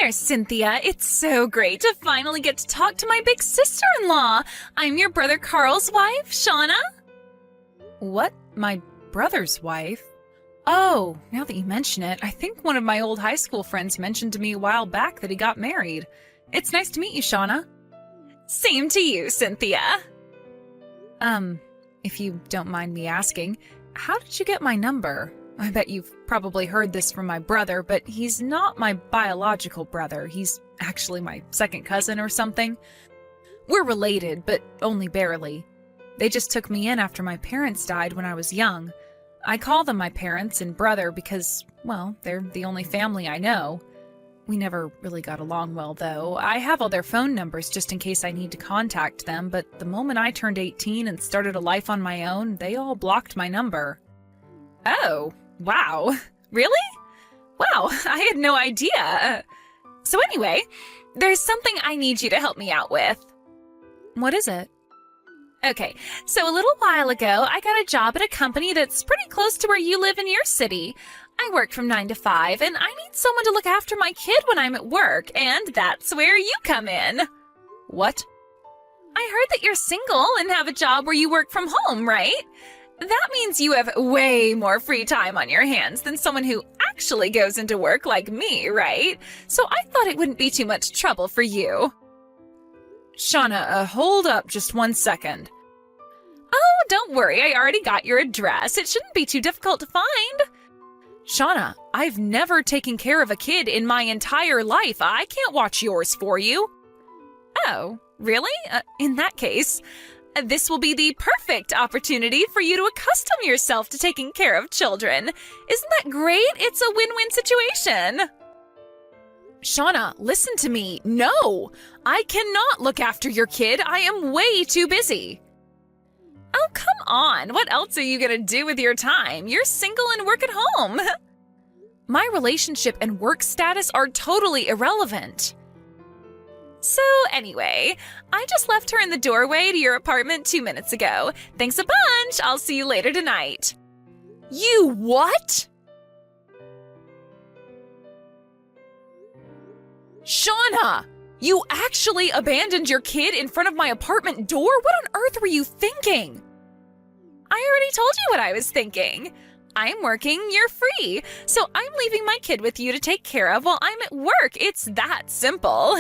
there, Cynthia. It's so great to finally get to talk to my big sister-in-law. I'm your brother Carl's wife, Shauna. What? My brother's wife? Oh, now that you mention it, I think one of my old high school friends mentioned to me a while back that he got married. It's nice to meet you, Shauna. Same to you, Cynthia. If you don't mind me asking, how did you get my number? I bet you've probably heard this from my brother, but he's not my biological brother. He's actually my second cousin or something. We're related, but only barely. They just took me in after my parents died when I was young. I call them my parents and brother because, well, they're the only family I know. We never really got along well, though. I have all their phone numbers just in case I need to contact them, but the moment I turned 18 and started a life on my own, they all blocked my number. Oh, wow. Really? Wow, I had no idea. So anyway, there's something I need you to help me out with. What is it? Okay, so a little while ago, I got a job at a company that's pretty close to where you live in your city. I work from 9 to 5, and I need someone to look after my kid when I'm at work, and that's where you come in. What? I heard that you're single and have a job where you work from home, right? That means you have way more free time on your hands than someone who actually goes into work like me, right? So I thought it wouldn't be too much trouble for you. Shauna, hold up just 1 second. Oh, don't worry, I already got your address. It shouldn't be too difficult to find. Shauna, I've never taken care of a kid in my entire life. I can't watch yours for you. Oh, really? In that case, this will be the perfect opportunity for you to accustom yourself to taking care of children. Isn't that great? It's a win-win situation. Shauna, listen to me. No, I cannot look after your kid. I am way too busy. Oh, come on. What else are you going to do with your time? You're single and work at home. My relationship and work status are totally irrelevant. So anyway, I just left her in the doorway to your apartment 2 minutes ago. Thanks a bunch. I'll see you later tonight. You what? Shauna, you actually abandoned your kid in front of my apartment door? What on earth were you thinking? I already told you what I was thinking. I'm working, you're free. So I'm leaving my kid with you to take care of while I'm at work. It's that simple.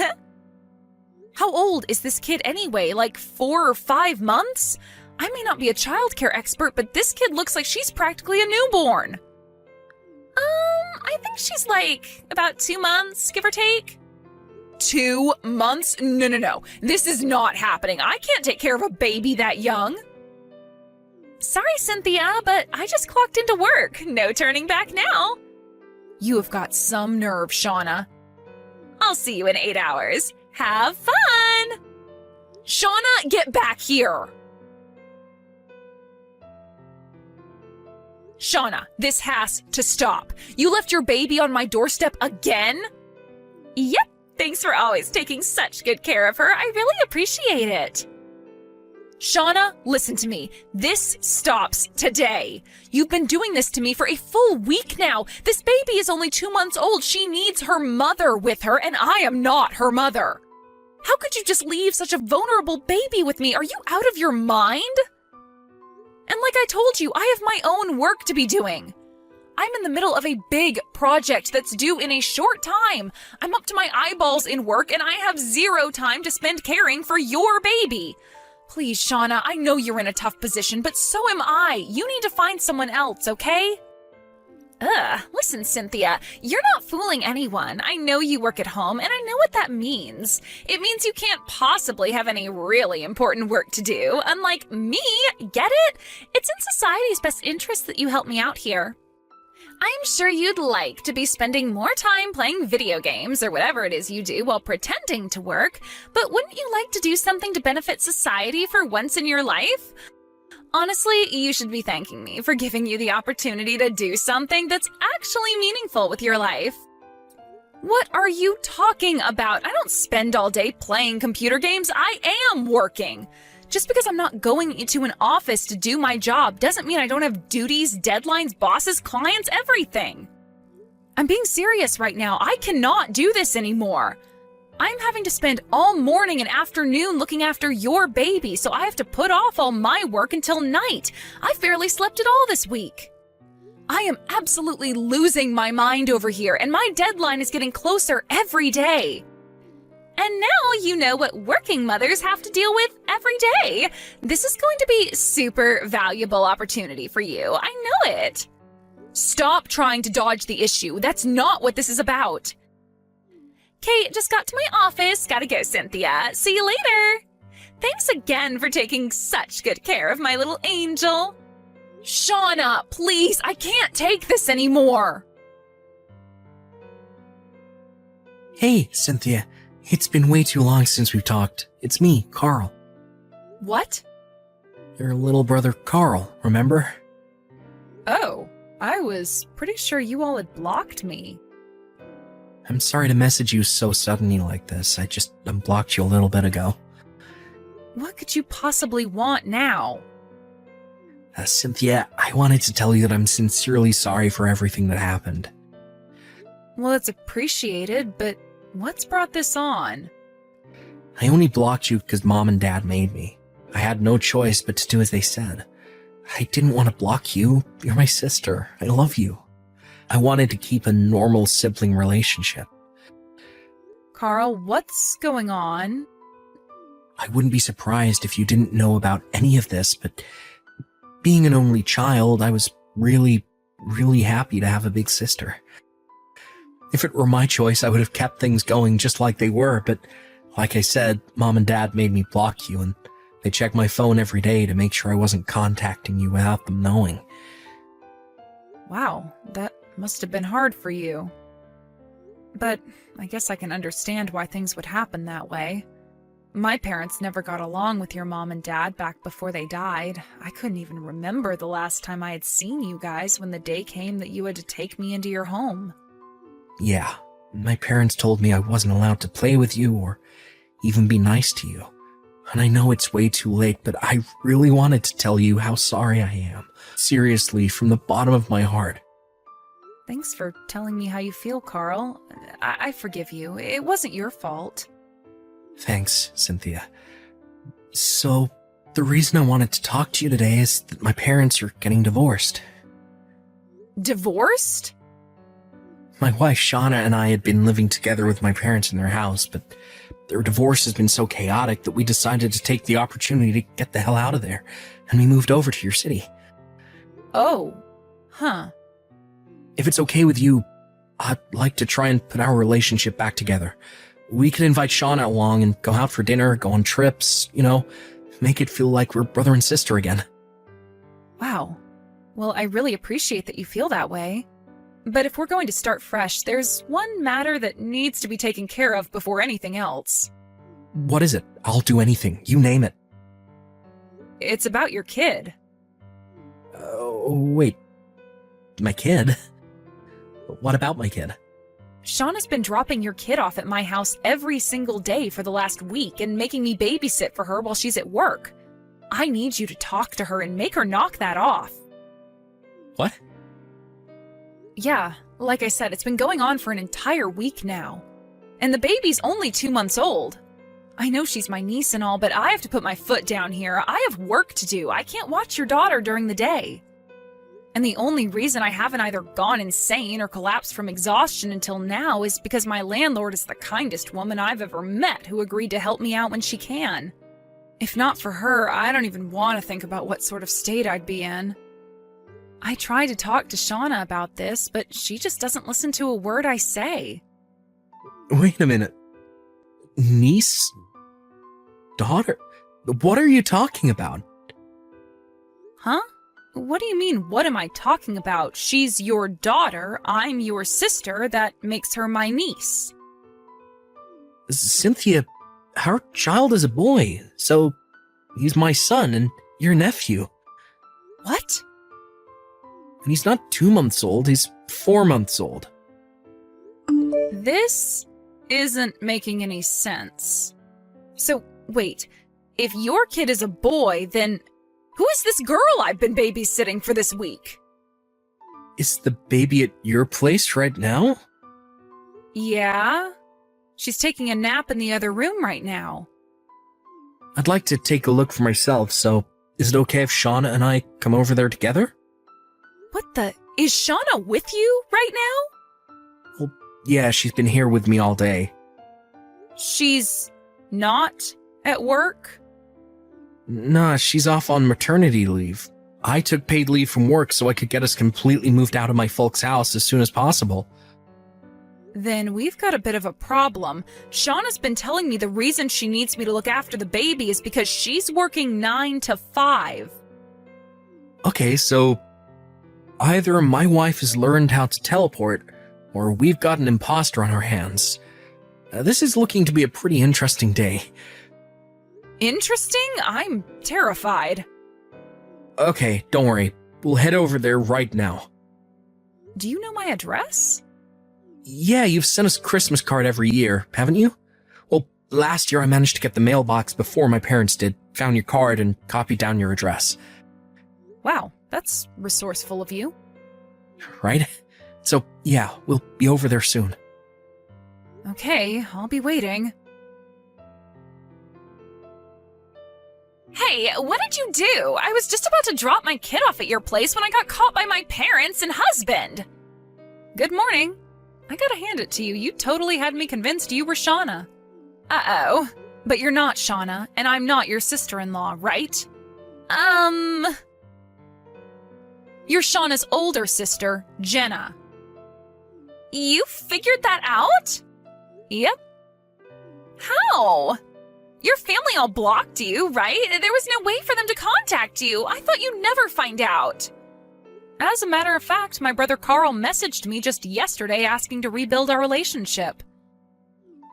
How old is this kid anyway? Like 4 or 5 months? I may not be a childcare expert, but this kid looks like she's practically a newborn. I think she's like about 2 months, give or take. 2 months? No. This is not happening. I can't take care of a baby that young. Sorry, Cynthia, but I just clocked into work. No turning back now. You have got some nerve, Shauna. I'll see you in 8 hours. Have fun! Shauna, get back here! Shauna, this has to stop. You left your baby on my doorstep again? Yep, thanks for always taking such good care of her. I really appreciate it. Shauna, listen to me. This stops today. You've been doing this to me for a full week now. This baby is only 2 months old. She needs her mother with her, and I am not her mother. How could you just leave such a vulnerable baby with me? Are you out of your mind? And like I told you, I have my own work to be doing. I'm in the middle of a big project that's due in a short time. I'm up to my eyeballs in work, and I have 0 time to spend caring for your baby. Please, Shauna, I know you're in a tough position, but so am I. You need to find someone else, okay? Listen, Cynthia, you're not fooling anyone. I know you work at home, and I know what that means. It means you can't possibly have any really important work to do, unlike me, get it? It's in society's best interest that you help me out here. I'm sure you'd like to be spending more time playing video games or whatever it is you do while pretending to work, but wouldn't you like to do something to benefit society for once in your life? Honestly, you should be thanking me for giving you the opportunity to do something that's actually meaningful with your life. What are you talking about? I don't spend all day playing computer games. I am working. Just because I'm not going into an office to do my job doesn't mean I don't have duties, deadlines, bosses, clients, everything. I'm being serious right now. I cannot do this anymore. I'm having to spend all morning and afternoon looking after your baby, so I have to put off all my work until night. I've barely slept at all this week. I am absolutely losing my mind over here, and my deadline is getting closer every day. And now you know what working mothers have to deal with every day. This is going to be super valuable opportunity for you. I know it. Stop trying to dodge the issue. That's not what this is about. Kate, just got to my office. Gotta go, Cynthia. See you later. Thanks again for taking such good care of my little angel. Shauna, please, I can't take this anymore. Hey, Cynthia. It's been way too long since we've talked. It's me, Carl. What? Your little brother, Carl, remember? Oh, I was pretty sure you all had blocked me. I'm sorry to message you so suddenly like this. I just unblocked you a little bit ago. What could you possibly want now? Cynthia, I wanted to tell you that I'm sincerely sorry for everything that happened. Well, it's appreciated, but what's brought this on? I only blocked you because Mom and Dad made me. I had no choice but to do as they said. I didn't want to block you. You're my sister. I love you. I wanted to keep a normal sibling relationship. Carl, what's going on? I wouldn't be surprised if you didn't know about any of this, but being an only child, I was really happy to have a big sister. If it were my choice, I would have kept things going just like they were, but like I said, Mom and Dad made me block you, and they checked my phone every day to make sure I wasn't contacting you without them knowing. Wow, that must have been hard for you. But I guess I can understand why things would happen that way. My parents never got along with your mom and dad back before they died. I couldn't even remember the last time I had seen you guys when the day came that you had to take me into your home. Yeah, my parents told me I wasn't allowed to play with you or even be nice to you. And I know it's way too late, but I really wanted to tell you how sorry I am. Seriously, from the bottom of my heart. Thanks for telling me how you feel, Carl. I forgive you. It wasn't your fault. Thanks, Cynthia. So, the reason I wanted to talk to you today is that my parents are getting divorced. Divorced? My wife Shauna and I had been living together with my parents in their house, but their divorce has been so chaotic that we decided to take the opportunity to get the hell out of there, and we moved over to your city. Oh, huh. If it's okay with you, I'd like to try and put our relationship back together. We could invite Shauna along and go out for dinner, go on trips, make it feel like we're brother and sister again. Wow. Well, I really appreciate that you feel that way. But if we're going to start fresh, there's one matter that needs to be taken care of before anything else. What is it? I'll do anything. You name it. It's about your kid. Wait. My kid? What about my kid? Shauna's been dropping your kid off at my house every single day for the last week and making me babysit for her while she's at work. I need you to talk to her and make her knock that off. What? Yeah, like I said, it's been going on for an entire week now. And the baby's only 2 months old. I know she's my niece and all, but I have to put my foot down here. I have work to do. I can't watch your daughter during the day. And the only reason I haven't either gone insane or collapsed from exhaustion until now is because my landlord is the kindest woman I've ever met who agreed to help me out when she can. If not for her, I don't even want to think about what sort of state I'd be in. I tried to talk to Shauna about this, but she just doesn't listen to a word I say. Wait a minute. Niece? Daughter? What are you talking about? Huh? What do you mean, what am I talking about? She's your daughter, I'm your sister, that makes her my niece. Cynthia, our child is a boy, so he's my son and your nephew. What? And he's not 2 months old, he's 4 months old. This isn't making any sense. So, wait, if your kid is a boy, then who is this girl I've been babysitting for this week? Is the baby at your place right now? Yeah? She's taking a nap in the other room right now. I'd like to take a look for myself, so is it okay if Shauna and I come over there together? What the? Is Shauna with you right now? Well, yeah, she's been here with me all day. She's not at work? Nah, she's off on maternity leave. I took paid leave from work so I could get us completely moved out of my folks' house as soon as possible. Then we've got a bit of a problem. Shauna's been telling me the reason she needs me to look after the baby is because she's working 9 to 5. Okay, so either my wife has learned how to teleport, or we've got an imposter on our hands. This is looking to be a pretty interesting day. Interesting? I'm terrified. Okay, don't worry. We'll head over there right now. Do you know my address? Yeah, you've sent us a Christmas card every year, haven't you? Well, last year I managed to get the mailbox before my parents did, found your card, and copied down your address. Wow, that's resourceful of you. Right? So, yeah, we'll be over there soon. Okay, I'll be waiting. Hey, what did you do? I was just about to drop my kid off at your place when I got caught by my parents and husband. Good morning. I gotta hand it to you. You totally had me convinced you were Shauna. Uh-oh. But you're not Shauna, and I'm not your sister-in-law, right? You're Shauna's older sister, Jenna. You figured that out? Yep. How? Your family all blocked you, right? There was no way for them to contact you. I thought you'd never find out. As a matter of fact, my brother Carl messaged me just yesterday asking to rebuild our relationship.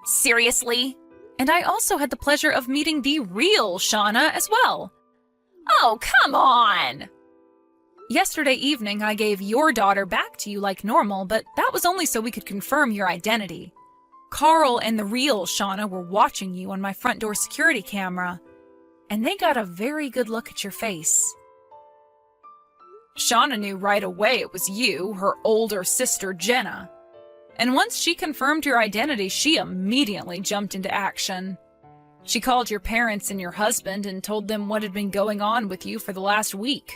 Seriously? And I also had the pleasure of meeting the real Shauna as well. Oh, come on! Yesterday evening, I gave your daughter back to you like normal, but that was only so we could confirm your identity. Carl and the real Shauna were watching you on my front door security camera, and they got a very good look at your face. Shauna knew right away it was you, her older sister Jenna. And once she confirmed your identity, she immediately jumped into action. She called your parents and your husband and told them what had been going on with you for the last week.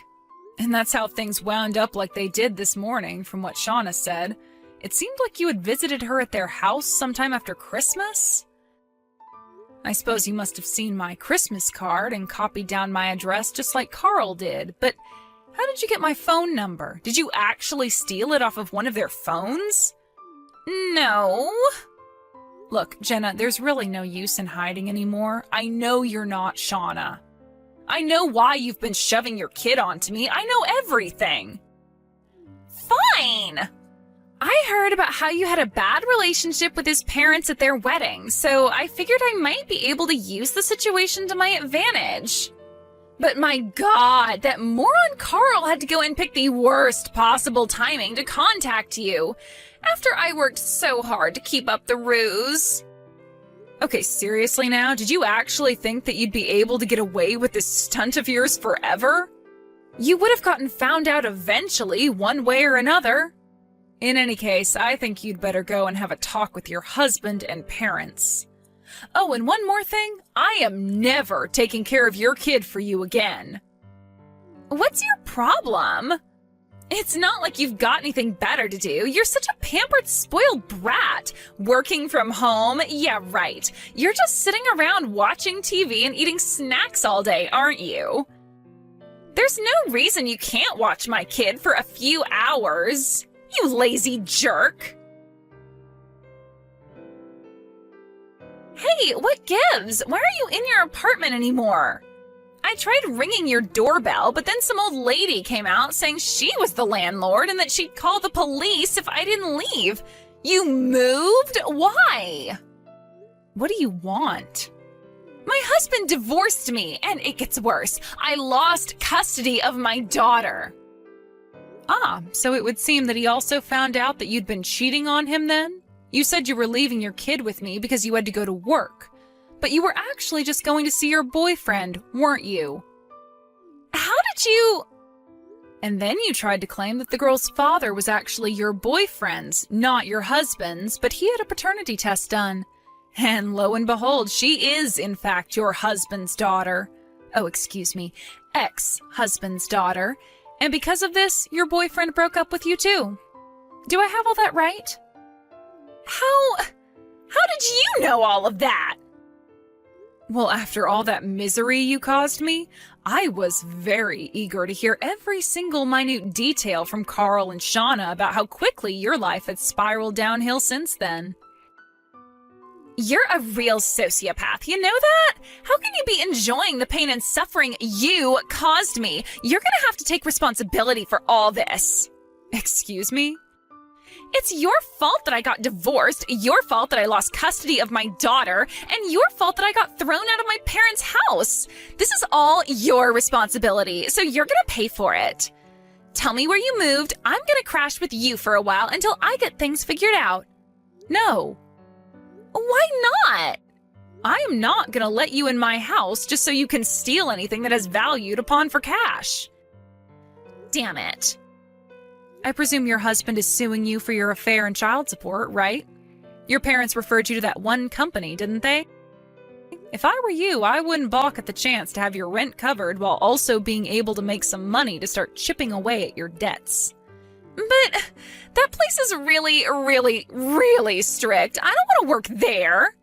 And that's how things wound up like they did this morning, from what Shauna said. It seemed like you had visited her at their house sometime after Christmas. I suppose you must have seen my Christmas card and copied down my address just like Carl did, but how did you get my phone number? Did you actually steal it off of one of their phones? No. Look, Jenna, there's really no use in hiding anymore. I know you're not Shauna. I know why you've been shoving your kid onto me. I know everything. Fine. I heard about how you had a bad relationship with his parents at their wedding, so I figured I might be able to use the situation to my advantage. But my God, that moron Carl had to go and pick the worst possible timing to contact you, after I worked so hard to keep up the ruse. Okay, seriously now, did you actually think that you'd be able to get away with this stunt of yours forever? You would have gotten found out eventually, one way or another. In any case, I think you'd better go and have a talk with your husband and parents. Oh, and one more thing, I am never taking care of your kid for you again. What's your problem? It's not like you've got anything better to do. You're such a pampered, spoiled brat. Working from home? Yeah, right. You're just sitting around watching TV and eating snacks all day, aren't you? There's no reason you can't watch my kid for a few hours. You lazy jerk. Hey, what gives? Why are you in your apartment anymore? I tried ringing your doorbell, but then some old lady came out saying she was the landlord and that she'd call the police if I didn't leave. You moved? Why? What do you want? My husband divorced me, and it gets worse. I lost custody of my daughter. Ah, so it would seem that he also found out that you'd been cheating on him then? You said you were leaving your kid with me because you had to go to work. But you were actually just going to see your boyfriend, weren't you? How did you... And then you tried to claim that the girl's father was actually your boyfriend's, not your husband's, but he had a paternity test done. And lo and behold, she is, in fact, your husband's daughter. Oh, excuse me, ex-husband's daughter. And because of this, your boyfriend broke up with you too. Do I have all that right? How did you know all of that? Well, after all that misery you caused me, I was very eager to hear every single minute detail from Carl and Shauna about how quickly your life had spiraled downhill since then. You're a real sociopath, you know that? How can you be enjoying the pain and suffering you caused me? You're gonna have to take responsibility for all this. Excuse me? It's your fault that I got divorced, your fault that I lost custody of my daughter, and your fault that I got thrown out of my parents' house. This is all your responsibility, so you're gonna pay for it. Tell me where you moved. I'm gonna crash with you for a while until I get things figured out. No. Why not? I am not gonna let you in my house just so you can steal anything that has value to pawn for cash. Damn it. I presume your husband is suing you for your affair and child support, right? Your parents referred you to that one company, didn't they? If I were you, I wouldn't balk at the chance to have your rent covered while also being able to make some money to start chipping away at your debts. But that place is really, really, really strict. I don't want to work there.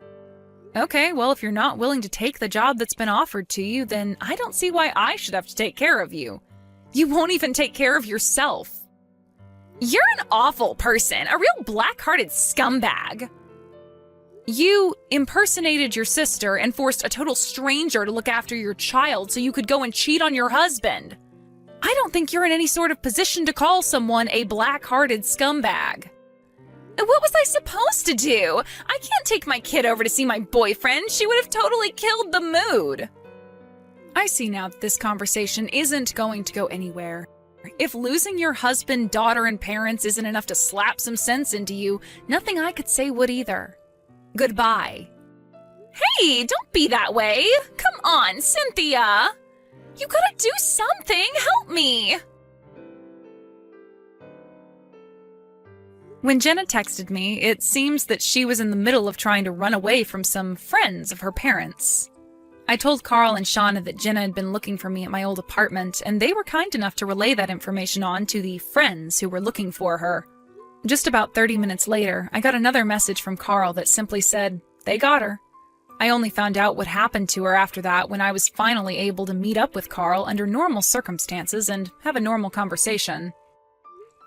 Okay, well, if you're not willing to take the job that's been offered to you, then I don't see why I should have to take care of you. You won't even take care of yourself. You're an awful person, a real black-hearted scumbag. You impersonated your sister and forced a total stranger to look after your child so you could go and cheat on your husband. I don't think you're in any sort of position to call someone a black-hearted scumbag. What was I supposed to do? I can't take my kid over to see my boyfriend. She would have totally killed the mood. I see now that this conversation isn't going to go anywhere. If losing your husband, daughter, and parents isn't enough to slap some sense into you, nothing I could say would either. Goodbye. Hey, don't be that way. Come on, Cynthia. You gotta do something. Help me. When Jenna texted me, it seems that she was in the middle of trying to run away from some friends of her parents. I told Carl and Shauna that Jenna had been looking for me at my old apartment, and they were kind enough to relay that information on to the friends who were looking for her. Just about 30 minutes later, I got another message from Carl that simply said, they got her. I only found out what happened to her after that when I was finally able to meet up with Carl under normal circumstances and have a normal conversation.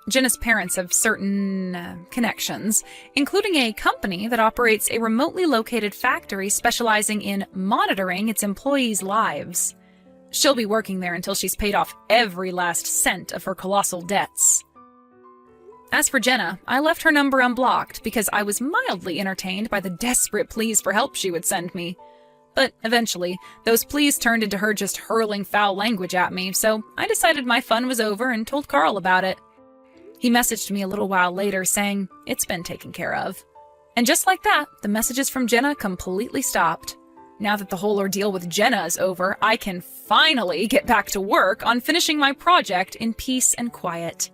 Jenna's parents have certain connections, including a company that operates a remotely located factory specializing in monitoring its employees' lives. She'll be working there until she's paid off every last cent of her colossal debts. As for Jenna, I left her number unblocked because I was mildly entertained by the desperate pleas for help she would send me. But eventually, those pleas turned into her just hurling foul language at me, so I decided my fun was over and told Carl about it. He messaged me a little while later saying, it's been taken care of. And just like that, the messages from Jenna completely stopped. Now that the whole ordeal with Jenna is over, I can finally get back to work on finishing my project in peace and quiet.